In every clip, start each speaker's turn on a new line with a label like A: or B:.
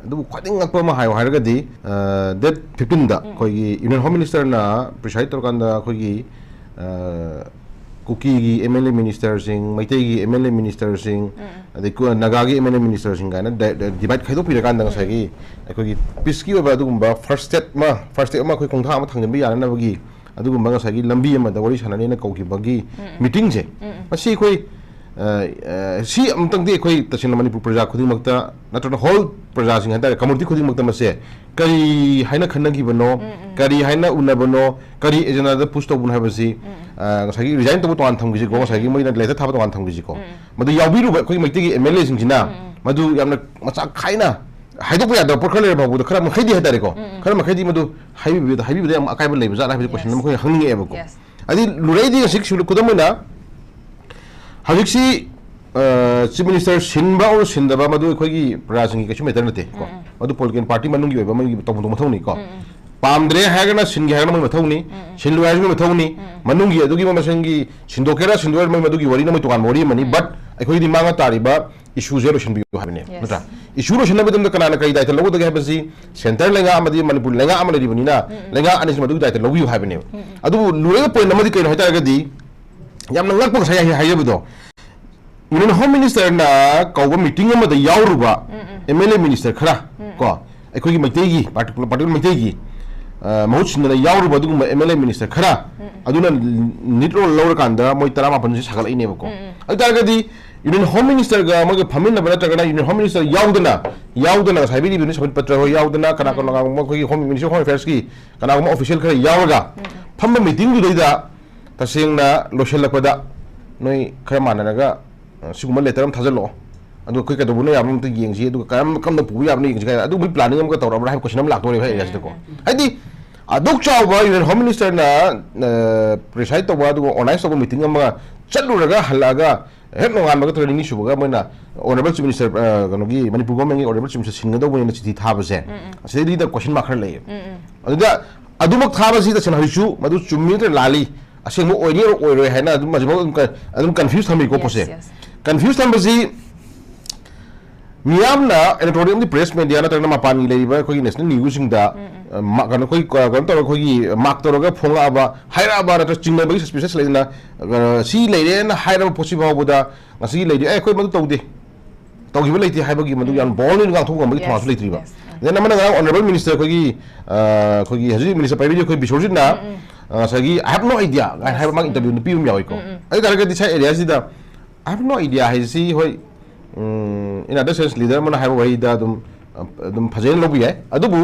A: ꯑꯗꯨꯕꯨ ꯈ꯭ꯋꯥꯏꯗꯒꯤ ꯉꯛꯄ ꯑꯃ ꯍꯥꯏꯌꯣ ꯍꯥꯏꯔꯒꯗꯤ ꯗꯦꯠ 15ꯗ ꯑꯩꯈꯣꯏꯒꯤ ꯌꯨꯅꯤꯌꯟ ꯍꯣꯝ ꯃꯤꯅꯤꯁꯇꯔꯅ ꯄ꯭ꯔꯤꯁꯥꯏꯗ ꯇꯧꯔꯀꯥꯟꯗ ꯑꯩꯈꯣꯏꯒꯤ ꯀꯨꯀꯤꯒꯤ MLA ꯃꯤꯅꯤꯁꯇꯔꯁꯤꯡ ꯃꯩꯇꯩꯒꯤ MLA ꯃꯤꯅꯤꯁꯇꯔꯁꯤꯡ ꯑꯗꯩ ꯅꯥꯒꯥꯒꯤ MLA ꯃꯤꯅꯤꯁꯇꯔꯁꯤꯡ ꯀꯥꯏꯅ ꯗꯤꯚꯥꯏꯠ ꯈꯥꯏꯗꯣꯛꯄꯤꯔꯀꯥꯟꯗ ꯉꯁꯥꯏꯒꯤ ꯑꯩꯈꯣꯏꯒꯤ ꯄꯤꯁꯀꯤ ꯑꯣꯏꯕ ꯑꯗꯨꯒꯨꯝꯕ ꯐꯥꯔꯁ ꯁ꯭ꯇꯦꯞ ꯑꯃ ꯑꯩꯈꯣꯏ ꯈꯣꯡꯊꯥꯡ ꯑꯃ ꯊꯥꯡꯖꯤꯟꯕ ꯌꯥꯅꯅꯕꯒꯤ ꯑꯗꯨꯒꯨꯝꯕ ꯉꯁꯥꯏꯒꯤ ꯂꯝꯕꯤ ꯑꯃꯗ ꯋꯥꯔꯤ ꯁꯥꯟꯅꯅꯦꯅ ꯀꯧꯈꯤꯕꯒꯤ ꯃꯤꯇꯤꯡꯁꯦ ꯃꯁꯤ ꯑꯩꯈꯣꯏ ꯁꯤ ꯑꯃꯇꯪꯗꯤ ꯑꯩꯈꯣꯏ ꯇꯁꯦꯡꯅ ꯃꯅꯤꯄꯨꯔ ꯄ꯭ꯔꯖꯥ ꯈꯨꯗꯤꯡꯃꯛꯇ ꯅꯠꯇ꯭ꯔꯒ ꯍꯣꯜ प्रजासिंग हाइतारे कम्युनिटी खुदिंगमक्ता मसे करी हाइना खन्नगिबनो करी हाइना उन्नबनो करी एजेंडा पुश तौबनो हाबसि ngसागी रिजाइन तब तोन थंगिजि को ngसागी मोइना लेटा थाब तोन थंगिजि को मदु याबिरुबा खोइ मैतिगी एमएलए सिंजिना मदु यामना मचा खाइना हाइदोक यादा परखले बाबु खरा मखैदि हाइतारे को खरा मखैदि मदु हाइबि याम अकाइबा लेबजा हाइबि क्वेश्चन म खोइ हंगिंगे एबो को अदि लुरैदि सिक सुलु कुदमना हजिक्सी चीफ मिनिस्टर सिनबा और सिनदबा मदु खोइ प्रजासिंग कैसु मेटर नते को मदु पॉलिटिकल पार्टी मनुंगी ओइबा मनुंगी तबुंग मथौनी को पामद्रे हागना सिनगे हागना मथौनी सिनलु हागना मथौनी मनुंगी अदुगी मसंगी सिनदोकेरा सिनदोर मदुगी वरी नमै तोगान वरी मनी बट अखोइदि मांगा तारिबा इशू जेरो सिनबियो हाबने नत्रा इशू रो सिनबदम कनाना कई दायित्व लौदगे हाबसि सेंटर लेंगा अमदि मणिपुर लेंगा अम लेरिबनिना लेंगा अनिस मदुगी दायित्व लौबियो हाबने अदु लुरेगा पॉइंट नमदि कई हाइतारगदि यामना ngakpa sai हाइबदो यूनियन होम मिनिस्टर ना कौबा मीटिंग अमदा यावरुबा एमएलए मिनिस्टर खरा को अखोगी मैतेगी पार्टिकुलर मैतेगी महुत्सिना यावरुबा दुगुम एमएलए मिनिस्टर खरा अदुना निट्रो लौरकांदा मोय 15 से सागलाइनेबको अदारगदि यूनियन होम मिनिस्टर गा मगे फमिनबा नत्रगना यूनियन होम मिनिस्टर यावदना साइबिदि बिनि सबमिट पत्र हो यावदना कना कना मखोगी होम मिनिस्टर होम अफेयर्स की कना ऑफिशियल खरा यावगा फम मीटिंग दुदैदा तसेंगना लोशलकदा नोय खरा माननागा सिगुम लेटर थाजलो अदु कोइ कदबुनो याम त येंगसि अदु काम कम पुबु याबनो येंगसि काय अदु बै प्लानिंग अमका तौरबरा हाय क्वेश्चन अम लाक्तोरे भाई यासद को हाइदि अदुक चावबा यूनियन होम मिनिस्टर ना प्रिसाइड तौबा अदु ऑर्गेनाइज तौबा मीटिंग अमा चलुरगा हलागा हेक नोंगानबा ट्रेनिंग सुबगा मैना ऑनरेबल चीफ मिनिस्टर कनोगी मणिपुर गवर्नमेंट की ऑनरेबल चीफ मिनिस्टर सिंगदौबने चिठी थाबसे असेदि द क्वेश्चन मार्क लय अदुदा अदुमक थाबसि द सनहरिसु मदु चुम्मी लाली असेंगो ओइनी ओइरोय हैना अदुम मजबो अदुम कंफ्यूज थमी को पोसे कंफ्यूज थम्बसी मियामना इलेक्टोरियम दी प्रेस मीडिया ना तगना मापानी लेबा खोगी नेशनल न्यूज सिंगदा कनो खोई कनो तो खोगी मार्क तोरगा फोंगाबा हाइराबा ना चिंगना बगी सस्पिशियस लेना सी लेरे ना हाइराबा पॉसिबल होबदा ngasi लेदि ए खोई मदु तौदे तौगिबा लेति हाइबगी मदु यान बॉल नि गांथो गमबगी थमासु लेत्रिबा देन नमना ऑनरेबल मिनिस्टर खोगी हजि मिनिस्टर पाइबि खोई बिसोरजित ना सगी I have no idea I have mark interview नि पिउम यावइको आई तारगा दिसा एरिया सिदा I have no idea how to see why in other sense leader mana have why da dum phajen lobi hai adubu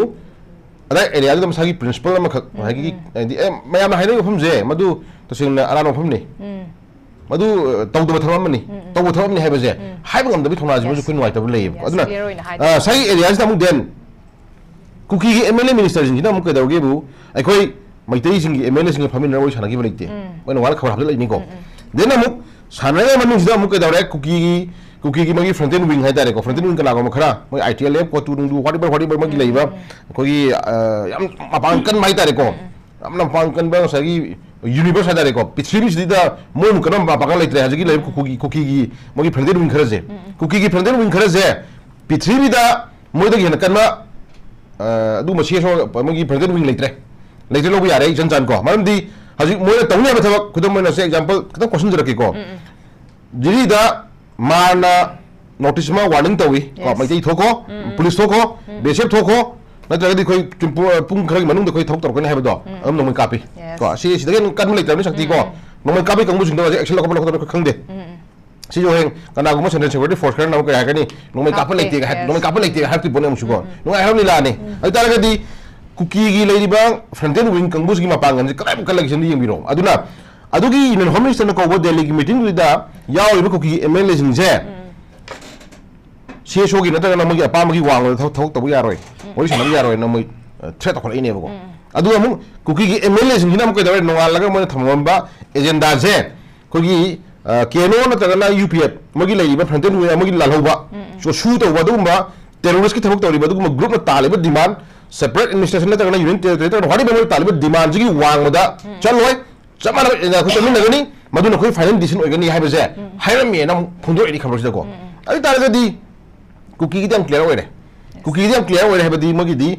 A: ada area dum sagi principle ma khak hagi di mayam hainai phum je madu tosingna arano phum ni madu tawdu thamam ni tawdu thamam ni haiba je haiba ngam da bi thona ji mu kuin wai tabu lei aduna sagi area da mu den kuki gi MLA minister jing da mu ka dawge bu ai khoi maitai jing gi MLA jing phamin rawai sana gi ba leite wana wal khabar habla ni ko den amu सानने मनुष्य मुके दौरे cookie मगी फ्रंटेन wing है तारे को फ्रंटेन wing कना को खरा मई ITL lab को तुरुंग व्हाटएवर मगी लेबा कोगी याम मापांकन माइ तारे को याम मापांकन बा सगी यूनिवर्स है तारे को पृथ्वी सिदा मोन कनम मापांकन लेत्रे हजगी लेब कुकी मगी फ्रंटेन विंग खरजे कुकी फ्रंटेन विंग खरजे पृथ्वी दा मोइदगी हन कनमा अदु मसी सो मगी फ्रंटेन विंग लेत्रे लोबो यारे जन को मरमदी हजि मोय तौने बथबक खुदम मोय से एग्जांपल खतम क्वेश्चन जरके को जिरिदा माना नोटिस मा वार्निंग तवी को मैते थोको पुलिस थोको बेसेप थोको नत्रगदि खोइ पुंग खरग मनुंग खोइ थोक तोरकने हाबदो अम नोमै कापी को सि सिदगे कन लेतरनि शक्ति को नोमै कापी कंगबु सिंदो एक्शन लको लको खंगदे सि जो हें कना गुम सेंट्रल सिक्योरिटी फोर्स खरन नौ का गनि नोमै कापा लेते हाबति बोने मुसुको नो हाब नि लाने अतारगदि कुकी की लेरिबा फ्रंटेन विंग कंबुस की मापांगन से कलाम कलेक्शन दी यंगिरो अदुना अदुगी यूनियन होम मिनिस्टर न को दिल्ली की मीटिंग विदा याव कुकी एमएलए सिंग जे सीएसओ की नतगा नमगी अपामगी वांग थोक तबु यारोय ओइ सनम यारोय नमै थ्रेट खलइने बको अदु अमु कुकी की एमएलए सिंग हिना मकै दरे नोंगा लगा मन थमबा एजेंडा जे कोगी केनो नतगा ना यूपीएफ मगी लेरिबा फ्रंटेन विंग मगी लालौबा सु तौबा दुबा टेररिस्ट की थबक तौरिबा दुबा ग्रुप न तालेबा डिमांड सेपरेट एडमिनिस्ट्रेशन नतगना यूनियन टेरिटरी वाडी बेमल तालिब डिमांड जी वांगदा चलोय चमाना खुद मिनगनी मदुन खोइ फाइनल डिसीजन ओइगनी हाइबजे हाइरमी न फुंदो एदि खबर को अदि तारगदि कुकी की दम क्लियर ओइरे कुकी दी हम क्लियर होय है बदी मगी दी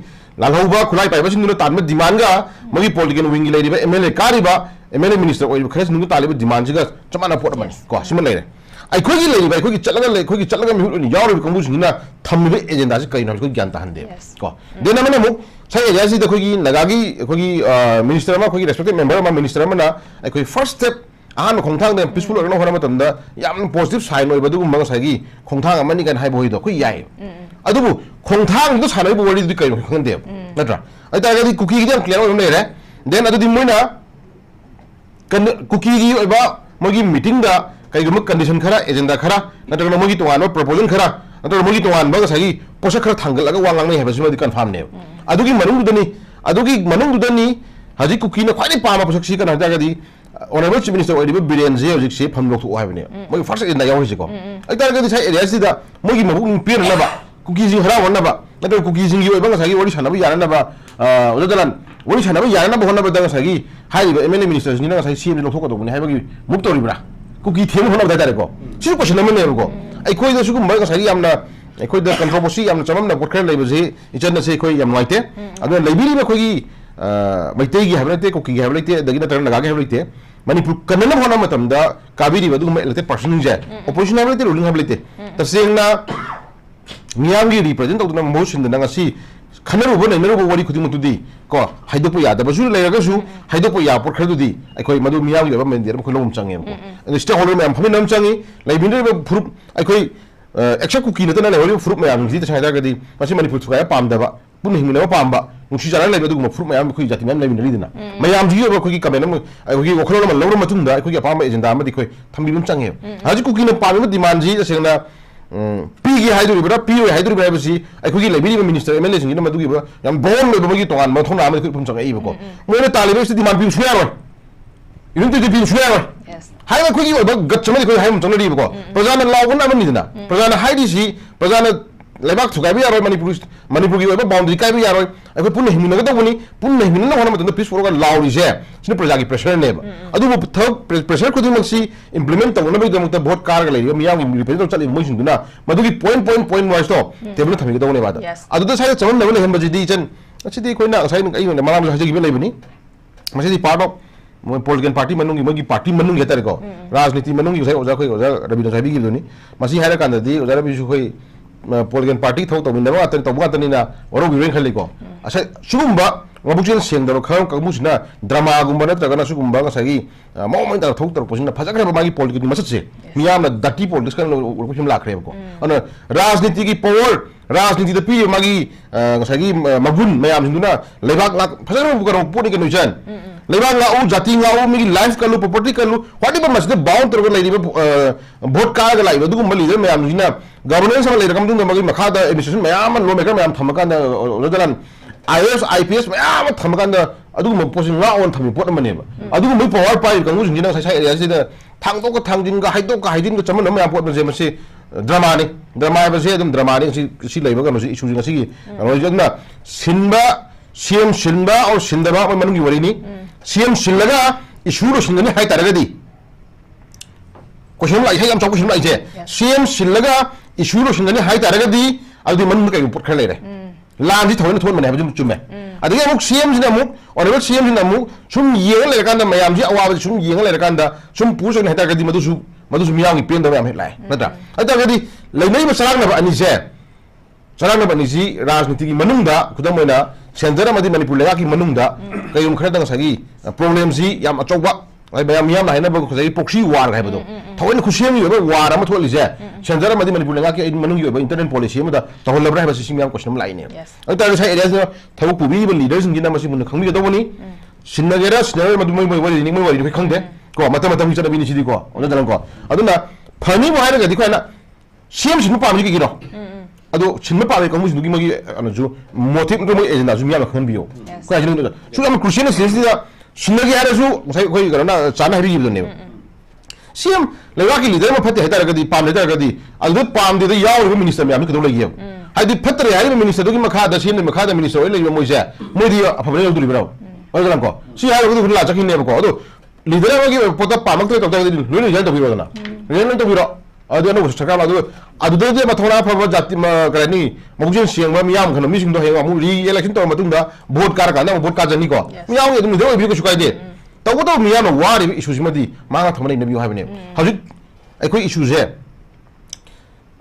A: लालहौबा खुलाई पाइबा सिंदुना तान में डिमांड गा मगी पॉलिटिकल विंग लेरिबा एमएलए कारिबा एमएलए मिनिस्टर ओय खरस नुगु तालिबा डिमांड सिगा चमाना पोट मन को सिम लेरे अखोगी लेरिबा अखोगी चलगा मिहुल याव कंबु सिंगना थम्मिबे एजेंडा से कई नाम ज्ञान ताहंदे को देना मने मु साइ एजेंसी द खोगी नगागी खोगी मिनिस्टर मा खोगी रेस्पेक्टेड मेंबर मा मिनिस्टर मा ना अखोई फर्स्ट स्टेप आहान खोंथांग दे पीसफुल ओरनो होना मतंदा याम पॉजिटिव साइन ओय बदु गुम साइगी खोंथांग अमनि गन हाइबो हिदो खोई याय अदुबु खोंथांग दो सानै बो वरि दु कई खंदे नत्रा अइतागदि कुकी गी क्लियर ओय लेरे देन अदुदि मोइना कुकी गी ओयबा मोगी मीटिंग दा कईगुम कंडीशन खरा एजेंडा खरा नत्रगना मोगी तोवानो प्रपोजल खरा नत्र मोगी तोवान बग सागी पोषक खरा थांगलगा वांगलांगनै हेबसिमदि कन्फर्म ने अदुगी मनुंगदुदनी हजि कुकी न ख्वाइ पामा पोषक सी कना दागदि ऑनरेबल चीफ मिनिस्टर ओइदिबो बिरेन जे हजिक से फम लोक हाइबने मोगी फर्स्ट एजेंडा याव हिसिको अइतागदि साइ एरिया सिदा मोगी मबुक पिरनबा कुकी जी हरा वनबा नत्र कुकी जी ओइबा सागी वरि सानबा यारनबा ओजदलान वरि सानबा यारनबा होनबा दा सागी हाइबा एमएलए मिनिस्टर नि ना साइ सीएम लोथोकदोबनि हाइबगी मुक तोरिब्रा कुकी थेम होना बता रे को सिरु क्वेश्चन नमन ने को आई कोई दसु गुम बगा सागी यामना कोई द कंट्रोवर्सी यामना चममना बोट खर लेबजे इचन से कोई याम नाइते अदो लेबिरी में कोई मैते गी हाबलते कुकी गी हाबलते दगी न तरन लगागे हाबलते मणिपुर कन्नम होना मतमदा काबिरी बदु गुम इलेक्टेड पर्सन जे ऑपोजिशन हाबलते रूलिंग हाबलते तसेंगना मियामगी रिप्रेजेंट तौदना मोशन दना ngasi खनरुबो नैनरुबो वरी खुदिंग तुदी को हाइदोप यादबसु लेरगसु हाइदोप या पोट खरदुदी अखोय मदु मियाम लेबा मेंदेर मखो लोम चंगे को स्टे होल्डर मैम फमिन नम चंगी लेबिनर फ्रुप अखोय एक्सा कुकी नतना लेवरी फ्रुप मैम जी तसाइदा गदी मसी मणिपुर थुगाय पामदबा पुन हिमिनबा पामबा नुसी जाना लेबा दुगुम फ्रुप मैम अखोय जाति मैम लेबिनरी दिना मैम जी ओबा अखोय कमेन अखोय वखलो म लौर मतुंदा अखोय पाम एजेंडा अमदि अखोय थम्बिबम चंगे हाजि कुकी न पाम डिमांड जी तसेंगना पीगी हाइदुरिबरा पीओ हाइदुरिबरा बसी अखोगी लेबिरी मिनिस्टर एमएलए सिंगिन मदुगिबा याम बोन लेबा मगी तोगान म थोना आमे खुम चंगा इबको मोने तालिबे सिदि मान पीउ सुयारो इवन तो पीउ सुयारो हाइबा खुगी ओबा गचमदि खुई हाइम चंगना इबको प्रजाना लावगन आमनि दिना प्रजाना हाइदिसि प्रजाना लेबाक थुगाइबे यारो मणिपुरगी ओबा बाउंड्री काइबे यारो अखोय पुन हिमिनगा दबुनी पुन हिमिनना होना मतन पीसफुल गा लावरिजे सिने प्रजागी प्रेशर नेब अदुबो थक प्रेशर खुदिमक्सी इम्प्लीमेंट तवनबे दमक भोट कारगा लेरिबा मियामगी रिप्रेजेंट चली मोइसिंदुना मदुगी पॉइंट वाइज तो टेबल थमिगे दवने बादा अदुदा साइ चमन लेवल हेमबजिदी चन असिदि कोइना साइ आई माराम हजिगिबे लेबनी मसिदि पार्ट ऑफ पॉलिटिकल पार्टी मनुंगी मगी पार्टी मनुंगी हेतरे को राजनीति मनुंगी साइ ओजा खोय ओजा रबिना साइबी गिबदुनी मसि हारा कांददी ओजा रबिसु खोय पॉलिटिकल पार्टी थौ तमिनबा अतन तबगा तनिना ओरो बिरेन खलिको असे सुगुम्बा ngabukjel sengdaro khang kamusina drama gumba natragana sugumba ngasagi mawmai da thok tar posina phajakra magi politics masat se miyamna dati politics kan lokusim lakre ko ana rajniti ki power rajniti da pi magi ngasagi magun mayam hinduna lebak lak phajakra bukaro poni kan nujan lebak la u jati nga u migi life kalu property kalu whatever masde bound tar lai vote ka ga lai dugum leader mayam hina governance ma lai rakam dung magi makha da administration mayam lo maker mayam thamaka da rodalan IAS IPS मैम थमकान अदुगुम posting ला ऑन थमी पोट मनेबा अदुगुम मै पावर पाइ कंगु जिंगिना साइ एरिया सिदा थांगदोक थांजिंगा हाइदोक हाइदिन ग चमन मैम पोट मजे मसे ड्रामा बसे एकदम ड्रामा ने सि लेबा गनो इशू जिंगा सिगी रोजना सिनबा सीएम सिनबा और सिनदबा मनुंगी वरिनी सीएम सिनलगा इशू रो सिनगनि हाइ तारगदी क्वेश्चन लाई हाइ हम क्वेश्चन लाई जे सीएम सिनलगा इशू रो सिनगनि हाइ तारगदी अदु मन कइ पोट खर लेरे लांजी थोन थोन मने हबजुम चुमे अदगे अमुक सीएम जिना अमुक ऑनरेबल सीएम जिना अमुक सुम येंग लेरकांदा मयाम जी अवाब सुम येंग लेरकांदा सुम पुसो हेता गदी मदुसु मियांगी पेन दबा हम लाय नता अता गदी लेनै मसरांग न अनि जे सरांग न अनि जी राजनीति की मनुंगदा खुदम मोइना सेंटर मदि मणिपुर लेगा की मनुंगदा कयुम खरदा सगी problem ji yam अचौबा ai bayam miyam na haina ba ko sai proxy war ga hebado thawin khusiam yi ba war am tholi je chenjar madi manipur lenga ki manung yi ba internet policy ma da tahol labra ba si miyam question lai ne ai ta sai area na thawu pubi ba leaders ngi na masi mun khangmi ga dawani sinnagera sinagera madu mai wari ni mai wari ko khangde ko mata mata mi chana bi ni sidi ko ona dalang ko aduna phani mo haira ga di ko na cm sinu pa mi gi no ado chinma pa ka mu sinu gi magi anu motive to mo agenda ju miyam khan biyo ko ajinu su am crucial is da 신나게 하래서 거기 그러나 자나 해리 입던네요. CM 레가기 리더 뭐 파티 해다라가디 팜 레다라가디 알도 팜데도 야오 미니스터 미 아미도 레기요. 하디 파트레 야이 미니스터 도기 마카다 CM 마카다 미니스터 올레 모이제 모디 아파브레 올두리 브라우. 어디랑 거. 시하고도 그걸 라자긴 내고 어도 리더라가기 포다 팜막도 또 다들 눈이 잘 더비로잖아. 레는 또 비로 ꯑꯗꯨ ꯑꯅꯧꯕ ꯁꯔꯀꯥꯔ ꯑꯗꯨꯗꯗꯤ ꯃꯊꯧꯅꯥ ꯐꯕ ꯖꯥꯇꯤ ꯀꯩ ꯍꯥꯏꯅꯤ ꯃꯕꯨꯛꯆꯦꯜ ꯁꯦꯡꯕ ꯃꯤꯌꯥꯝ ꯈꯟꯕ ꯃꯤꯁꯤꯡꯗꯣ ꯍꯌꯦꯡ ꯑꯃꯨꯛ ꯔꯤ ꯏꯂꯦꯛꯁꯟ ꯇꯧꯔ ꯃꯇꯨꯡꯗ ꯚꯣꯠ ꯀꯥꯔꯀꯥꯟꯗ ꯑꯃꯨꯛ ꯚꯣꯠ ꯀꯥꯖꯅꯤꯀꯣ ꯃꯤꯌꯥꯝꯒꯤ ꯑꯗꯨꯝ ꯂꯤꯗꯔ ꯑꯣꯏꯕꯤꯌꯨ ꯀꯩꯁꯨ ꯀꯥꯏꯗꯦ ꯇꯧꯒꯗꯧꯕ ꯃꯤꯌꯥꯝꯅ ꯋꯥꯔꯤꯕ ꯏꯁꯨꯁꯤꯃꯗꯤ ꯃꯥꯡꯉ ꯊꯝꯕ ꯂꯩꯅꯕꯤꯌꯨ ꯍꯥꯏꯕꯅꯦꯕ ꯍꯧꯖꯤꯛ ꯑꯩꯈꯣꯏ ꯏꯁꯨꯁꯦ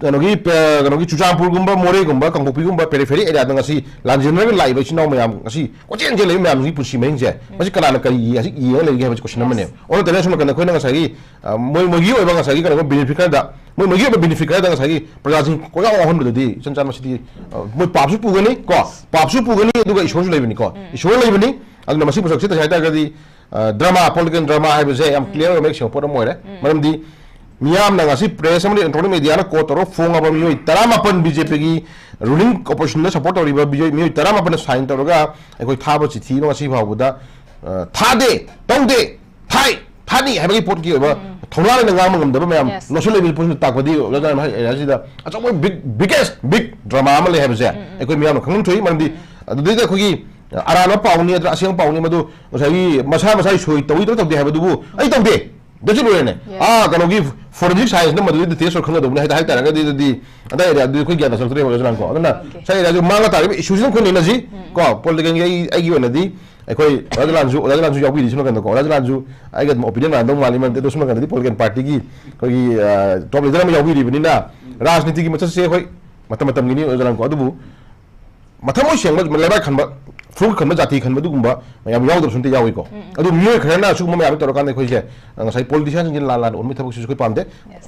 A: ꯀꯩꯅꯣꯒꯤ ꯆꯨꯔꯆꯥꯟꯄꯨꯔꯒꯨꯝꯕ ꯃꯣꯔꯦꯒꯨꯝꯕ ꯀꯥꯡꯄꯣꯛꯄꯤꯒꯨꯝꯕ ꯄꯦꯔꯤꯐꯦꯔꯤ ꯑꯦꯔꯤꯌꯥꯗ ꯉꯁꯤ ꯂꯥꯟꯖꯦꯟꯅꯔꯒ ꯂꯥꯛꯏꯕ ꯏꯆꯤꯟ ꯏꯅꯥꯎ ꯃꯌꯥꯝ ꯉꯁꯤ ꯀꯣꯏꯆꯦꯟ ꯆꯦꯟ ꯂꯩꯕ ꯃꯌꯥꯝꯁꯤꯒꯤ ꯄꯨꯟꯁꯤ ꯃꯍꯤꯡꯁꯦ ꯃꯁꯤ ꯀꯅꯥꯅ ꯀꯔꯤ ꯍꯧꯖꯤꯛ ꯌꯦꯡꯉ ꯂꯩꯒꯦ ꯍꯥꯏꯕꯁꯤ ꯀꯣꯏꯁꯟ ꯑꯃꯅꯦꯕ ꯑꯣꯟꯅ ꯇꯩꯅ ꯁꯨꯝ ꯅꯥꯀꯟꯗ ꯑꯩꯈꯣꯏꯅ ꯉꯁꯥꯏꯒꯤ ꯃꯣꯏꯒꯤ ꯑꯣꯏꯕ ꯉꯁꯥꯏꯒꯤ ꯀꯩꯅꯣ ꯕꯦꯅꯤꯐꯤꯠ ꯈꯔꯗ ꯃꯣꯏꯒꯤ ꯑꯣꯏꯕ ꯕꯦꯅꯤꯐꯤꯠ ꯈꯔꯗ ꯉꯁꯥꯏꯒꯤ ꯄ꯭ꯔꯖꯥꯁꯤꯡ ꯀꯣꯏꯌꯥꯎ ꯌꯥꯎꯍꯟꯕꯗꯨꯗꯤ ꯏꯆꯟ ꯆꯥꯟ ꯃꯁꯤꯗꯤ ꯃꯣꯏ ꯄꯥꯞꯁꯨ ꯄꯨꯒꯅꯤ ꯀꯣ ꯄꯥꯞꯁꯨ ꯄꯨꯒꯅꯤ ꯑꯗꯨꯒ ꯏꯁꯣꯔꯁꯨ ꯂꯩꯕꯅꯤꯀꯣ ꯏꯁꯣꯔ ꯂꯩꯕꯅꯤ ꯑꯗꯨꯅ ꯃꯁꯤ ꯄꯣꯠꯁꯛꯁꯤ ꯇꯁꯦꯡꯅ ꯍꯥꯏꯇꯥꯔꯒꯗꯤ ꯗ꯭ꯔꯃꯥ ꯄꯣꯂꯤꯇꯤꯀꯦꯜ ꯗ꯭ꯔꯃꯥ ꯍꯥꯏꯕꯁꯦ ꯌꯥꯝ ꯀ꯭ꯂꯤꯌꯥꯔ ꯑꯣꯏꯕ ꯁꯦꯡꯕ ꯄꯣꯠ ꯑꯃ ꯑꯣꯏꯔꯦ ꯃꯔꯝꯗꯤ ꯃꯤꯌꯥꯝꯅ ꯉꯁꯤ ꯄ꯭ꯔꯦꯁ ꯑꯃꯗꯤ ꯏꯂꯦꯛꯇ꯭ꯔꯣꯅꯤꯛ ꯃꯦꯗꯤꯌꯥꯅ ꯀꯣꯠ ꯇꯧꯔꯒ ꯐꯣꯡꯉꯕ ꯃꯤꯑꯣꯏ 19 ꯕꯤꯖꯦꯄꯤꯒꯤ ꯔꯨꯂꯤꯡ ꯑꯣꯄꯣꯖꯤꯁꯟꯗ ꯁꯞꯄꯣꯔꯠ ꯇꯧꯔꯤꯕ ꯃꯤꯑꯣꯏ 19ꯅ ꯁꯥꯏꯟ ꯇꯧꯔꯒ ꯑꯩꯈꯣꯏ ꯊꯥꯕ ꯆꯤꯊꯤꯗꯣ ꯉꯁꯤ ꯐꯥꯎꯕꯗ ꯊꯥꯗꯦ ꯇꯧꯗꯦ ꯊꯥꯅꯤ ꯍꯥꯏꯕꯒꯤ ꯄꯣꯠꯀꯤ ꯑꯣꯏꯕ ꯊꯧꯅꯥ ꯂꯩꯅ ꯉꯥꯡꯕ ꯉꯝꯗꯕ ꯃꯌꯥꯝ ꯅꯣꯁꯨ ꯂꯩꯕ ꯄꯣꯠꯁꯤꯡꯗ ꯇꯥꯛꯄꯗꯤ ꯑꯦꯔꯤꯌꯥꯁꯤꯗ ꯑꯆꯧꯕ ꯕꯤꯒꯦꯁ ꯗ꯭ꯔꯃꯥ ꯑꯃ ꯂꯩ ꯍꯥꯏꯕꯁꯦ ꯑꯩꯈꯣꯏ ꯃꯤꯌꯥꯝꯅ ꯈꯪꯐꯝ ꯊꯣꯛꯏ ꯃꯔꯝꯗꯤ ꯑꯗꯨꯗꯩꯗ ꯑꯩꯈꯣꯏꯒꯤ ꯑꯔꯥꯟꯕ ꯄꯥꯎꯅꯤ ꯑꯗꯨꯒ ꯑꯁꯦꯡꯕ ꯄꯥꯎꯅꯤ ꯃꯗꯨ ꯉꯁꯥꯏꯒꯤ ꯃꯁꯥꯒꯤ ꯁꯣꯏ ꯇꯧꯗꯦ ꯍꯥꯏꯕꯗꯨꯕꯨ ꯑꯩ ꯇꯧꯗꯦ ꯗꯁꯨ ꯂꯣꯏꯔꯦꯅꯦ ꯀꯩꯅꯣꯒꯤ ꯐꯣꯔꯦꯟꯁꯤꯛ ꯁꯥꯏꯟꯁꯅ ꯃꯗꯨꯗꯤ ꯗꯤꯇꯦꯜꯁ ꯈꯪꯒꯗꯧꯕꯅꯤ ꯍꯥꯏꯇꯥꯔꯒꯗꯤ ꯑꯗꯨꯗꯤ ꯑꯗꯥꯏ ꯑꯦꯔꯤꯌꯥꯗꯨꯗꯤ ꯑꯩꯈꯣꯏ ꯒ꯭ꯌꯥꯟ ꯇꯥꯁꯜꯂꯛꯇ꯭ꯔꯦꯕ ꯑꯣꯖꯥꯅꯀꯣ ꯑꯗꯨꯅ ꯁꯥꯏ ꯑꯦꯔꯤꯌꯥꯁꯨ ꯃꯥꯡꯉ ꯇꯥꯔꯤꯕ ꯏꯁꯨꯁꯤꯅ ꯑꯩꯈꯣꯏ ꯅꯩꯅꯁꯤ ꯀꯣ ꯄꯣꯂꯤꯇꯤꯀꯦꯜꯒꯤ ꯑꯩꯒꯤ ꯑꯣꯏꯅꯗꯤ ꯑꯩꯈꯣꯏ ꯑꯣꯖꯥ ꯂꯥꯟꯁꯨ ꯌꯥꯎꯕꯤꯔꯤ ꯁꯨꯝ ꯀꯥꯟꯗꯀꯣ ꯑꯣꯖꯥ ꯂꯥꯟꯁꯨ ꯑꯩꯒ ꯑꯗꯨꯝ ꯑꯣꯄꯤꯅꯤꯌꯟ ꯃꯥꯟꯅꯗꯧ ꯃꯥꯜꯂꯤ ꯃꯔꯝꯗꯤ ꯑꯗꯣ ꯁꯨꯝ ꯀꯥꯟꯗꯗꯤ ꯄꯣꯂꯤꯇꯤꯀꯦꯜ ꯄꯥꯔꯇꯤꯒꯤ ꯑꯩꯈꯣꯏꯒꯤ ꯇꯣꯞ ꯂꯤꯗꯔ ꯑꯃ ꯌꯥꯎꯕꯤꯔꯤꯕꯅꯤꯅ ꯔꯥꯖꯅꯤꯇꯤꯒꯤ ꯃꯆꯠꯁꯦ ꯑꯩꯈꯣꯏ ꯃꯇꯝꯒꯤꯅꯤ ꯑꯣꯖꯥ ꯂꯥꯟꯀꯣ ꯑꯗꯨꯕꯨ ꯃꯊꯃꯣꯏ ꯁꯦꯡꯕ ꯂꯩꯕꯥꯛ ꯈꯟꯕ ꯐꯨꯔꯨꯞ ꯈꯟꯕ ꯖꯥꯇꯤ ꯈꯟꯕꯗꯨꯒꯨꯝꯕ ꯃꯌꯥꯝ ꯌꯥꯎꯗꯕꯁꯨ ꯑꯝꯇ ꯌꯥꯎꯏꯀꯣ ꯑꯗꯨ ꯃꯤꯑꯣꯏ ꯈꯔꯅ ꯑꯁꯤꯒꯨꯝꯕ ꯃꯌꯥꯝ ꯇꯧꯔꯀꯥꯟꯗ ꯑꯩꯈꯣꯏꯁꯦ ꯉꯁꯥꯏ ꯄꯣꯂꯤꯇꯤꯁꯤꯌꯥꯟꯁꯤꯡꯁꯦ ꯂꯥꯟ ꯑꯣꯟꯕꯒꯤ ꯊꯕꯛꯁꯤꯁꯨ ꯑꯩꯈꯣꯏ ꯄꯥꯝꯗꯦ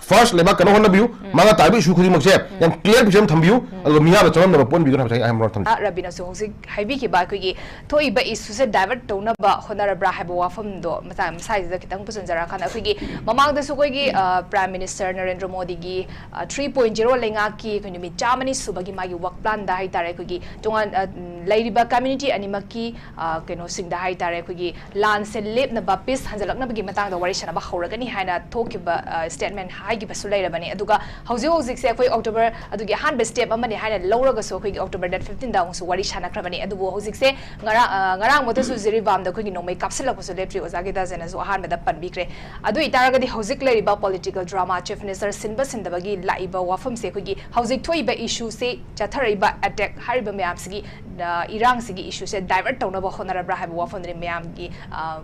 A: ꯐꯥꯔꯁ ꯂꯩꯕꯥꯛ ꯀꯩꯅꯣ ꯍꯣꯠꯅꯕꯤꯌꯨ ꯃꯥꯡꯉ ꯇꯥꯔꯤꯕ ꯏꯁꯨ ꯈꯨꯗꯤꯡꯃꯛꯁꯦ ꯌꯥꯝ ꯀ꯭ꯂꯤꯌꯥꯔ ꯄꯤꯛꯆꯔ ꯑꯃ ꯊꯝꯕꯤꯌꯨ ꯑꯗꯨꯒ ꯃꯤꯌꯥꯝꯅ ꯆꯃꯝꯅꯕ ꯄꯣꯠꯕꯤꯗꯨꯅ ꯍꯥꯏꯕꯁꯦ ꯑꯩ ꯑꯃꯔꯣꯝ ꯊꯝꯖꯩ
B: ꯔꯕꯤꯅꯁꯨ ꯍꯧꯖꯤꯛ ꯍꯥꯏꯕꯤꯈꯤꯕ ꯑꯩꯈꯣꯏꯒꯤ ꯊꯣꯛꯏꯕ ꯏꯁꯨꯁꯦ ꯗꯥꯏꯚꯔꯠ ꯇꯧꯅꯕ ꯍꯣꯠꯅꯔꯕ꯭ꯔꯥ ꯍꯥꯏꯕ ꯋꯥꯐꯝꯗꯣ ꯃꯁꯥꯏꯁꯤꯗ ꯈꯤꯇꯪ ꯄꯨꯁꯟꯖꯔꯀꯥꯟꯗ ꯑꯩꯈꯣꯏꯒꯤ ꯃꯃꯥꯡꯗꯁꯨ ꯑꯩꯈꯣꯏꯒꯤ ꯄ꯭ꯔꯥꯏꯝ ꯃꯤꯅꯤꯁꯇꯔ ꯅꯔꯦꯟꯗ꯭ꯔ ꯃꯣꯗꯤꯒꯤ 3.0 ꯂꯩꯉꯥꯛꯀꯤ ꯑꯩꯈꯣꯏ ꯅꯨꯃꯤꯠ 150 ꯁꯨꯕꯒꯤ ꯃꯥꯒꯤ ꯋꯥꯛ ꯄ꯭ꯂꯥꯟꯗ ꯍꯥꯏꯇꯥꯔꯦ ꯑꯩꯈꯣꯏꯒꯤ ꯇꯣꯉꯥꯟ ꯂꯩꯔꯤꯕ ꯀꯝꯃ꯭ꯌꯨꯅꯤꯇꯤ ꯑꯅꯤꯃꯛꯀꯤ ꯀꯩꯅꯣꯁꯤꯡꯗ ꯍꯥꯏꯇꯥꯔꯦ ꯑꯩꯈꯣꯏꯒꯤ ꯂꯥꯟꯁꯦ ꯂꯦꯞꯅꯕ ꯄꯤꯁ ꯍꯟꯖꯜꯂꯛꯅꯕꯒꯤ ꯃꯇꯥꯡꯗ ꯋꯥꯔꯤ ꯁꯥꯟꯅꯕ ꯍꯧꯔꯒꯅꯤ ꯍꯥꯏꯅ ꯊꯣꯛꯈꯤꯕ ꯁ꯭ꯇꯦꯠꯃꯦꯟ ꯍꯥꯏꯈꯤꯕꯁꯨ ꯂꯩꯔꯕꯅꯤ ꯑꯗꯨꯒ ꯍꯧꯖꯤꯛꯁꯦ ꯑꯩꯈꯣꯏ ꯑꯣꯛꯇꯣꯕꯔ ꯑꯗꯨꯒꯤ ꯑꯍꯥꯟꯕ ꯁ꯭ꯇꯦꯞ ꯑꯃꯅꯤ ꯍꯥꯏꯅ ꯂꯧꯔꯒꯁꯨ ꯑꯩꯈꯣꯏꯒꯤ ꯑꯣꯛꯇꯣꯕꯔ ꯗꯦꯠ 15ꯗ ꯑꯃꯨꯛꯁꯨ ꯋꯥꯔꯤ ꯁꯥꯟꯅꯈ꯭ꯔꯕꯅꯤ ꯑꯗꯨꯕꯨ ꯍꯧꯖꯤꯛꯁꯦ ꯉꯔꯥꯡꯃꯛꯇꯁꯨ ꯖꯤꯔꯤꯕꯥꯝꯗ ꯑꯩꯈꯣꯏꯒꯤ ꯅꯣꯡꯃꯩ ꯀꯥꯞꯁꯤꯜꯂꯛꯄꯁꯨ ꯂꯦꯞꯇ꯭ꯔꯤ ꯑꯣꯖꯥ ꯒꯤꯇꯥꯖꯦꯅꯁꯨ ꯑꯍꯥꯟꯕꯗ ꯄꯟꯕꯤꯈ꯭ꯔꯦ ꯑꯗꯨ ꯑꯣꯏꯇꯥꯔꯒꯗꯤ ꯍꯧꯖꯤꯛ ꯂꯩꯔꯤꯕ ꯄꯣꯂꯤꯇꯤꯀꯦꯜ ꯗ꯭ꯔꯃꯥ ꯆꯤꯐ ꯃꯤꯅꯤꯁꯇꯔ ꯁꯤꯟꯕ ꯁꯤꯟꯗꯕꯒꯤ ꯂꯥꯛꯏꯕ ꯋꯥꯐꯝꯁꯦ ꯑꯩꯈꯣꯏꯒꯤ ꯍꯧꯖꯤꯛ ꯊꯣꯛꯏꯕ ꯏꯁꯨꯁꯦ ꯆꯠꯊꯔꯛꯏꯕ ꯑꯦꯇꯦꯛ ꯍꯥꯏꯔꯤꯕ ꯃꯌꯥꯝꯁꯤꯒꯤ ꯏꯔꯥꯡꯁꯤꯒꯤ ꯏꯁꯨꯁꯦ ꯗꯥꯏꯚꯔꯠ ꯇꯧꯅꯕ ꯍꯣꯠꯅꯔꯕ꯭ꯔꯥ ꯍꯥꯏꯕ ꯋꯥꯐꯝꯗꯨꯅꯤ ꯃꯌꯥꯝꯒꯤ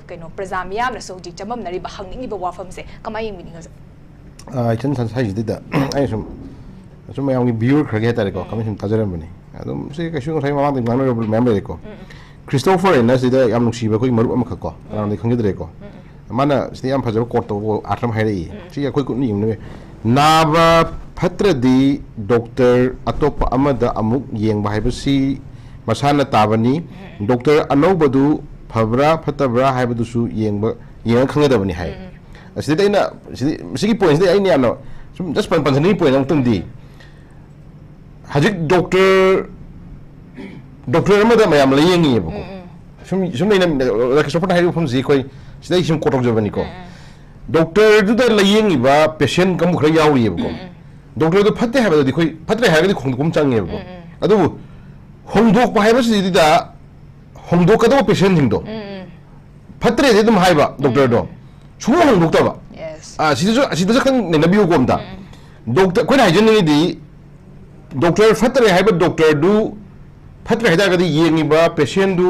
B: ꯀꯩꯅꯣ प्रजा मियामनसु हौजिक चममनरिबा हंगनिबा वाफमसे कमाय यंगमिनिंगज
A: इचन संसाइजिदा आई सुम मयामगी व्यूअर खरगे हातारेको कमाय सुम ताजरमबनी अदुम से कैसु ngथाय मामा दं नानरबल मैम लेको क्रिस्टोफर एना सिदा याम नुसिबा कोइ मरुप अम खको रानदे खंगदरेको माना सिदा याम फजब कोट तो आठम हाइरई सी कोइ कुनि यंगने नाबा फत्रदी डॉक्टर अतोप अमदा अमुक येंगबा हाइबसी मसाना ताबनी डॉक्टर अनौबदु फबरा फतबरा हाइबदुसु येंग खंगदबनी हाइ असिदा इना सिगी पॉइंट्स दे आइनि यानो सुम जस्ट पंचनी पॉइंट अंतंदी हजिक डॉक्टर अमदा मयाम लेयंगी बको सुम लेना सपोर्ट हाइरु फम जी कोइ सिदा सिम कोटक जबनी को डॉक्टर दुदा लेयंगी बा पेशेंट कम खरा यावरी बको डॉक्टर दु फते हाइबदि कोइ फत्रे हाइबदि खोंदकुम चांगे बको अदु होंदोक हाइबसिदा होंदोकदो पेशेंट हिंदो फत्रे दे दुम हाइबा डॉक्टर दो सुमो होंदोक्तबा सिदा खन नेनबियो कोमदा डॉक्टर कोइ हाइजनिदी डॉक्टर फत्रे हाइबा डॉक्टर दु फत्रे हाइदागदि येंगिबा पेशेंट दु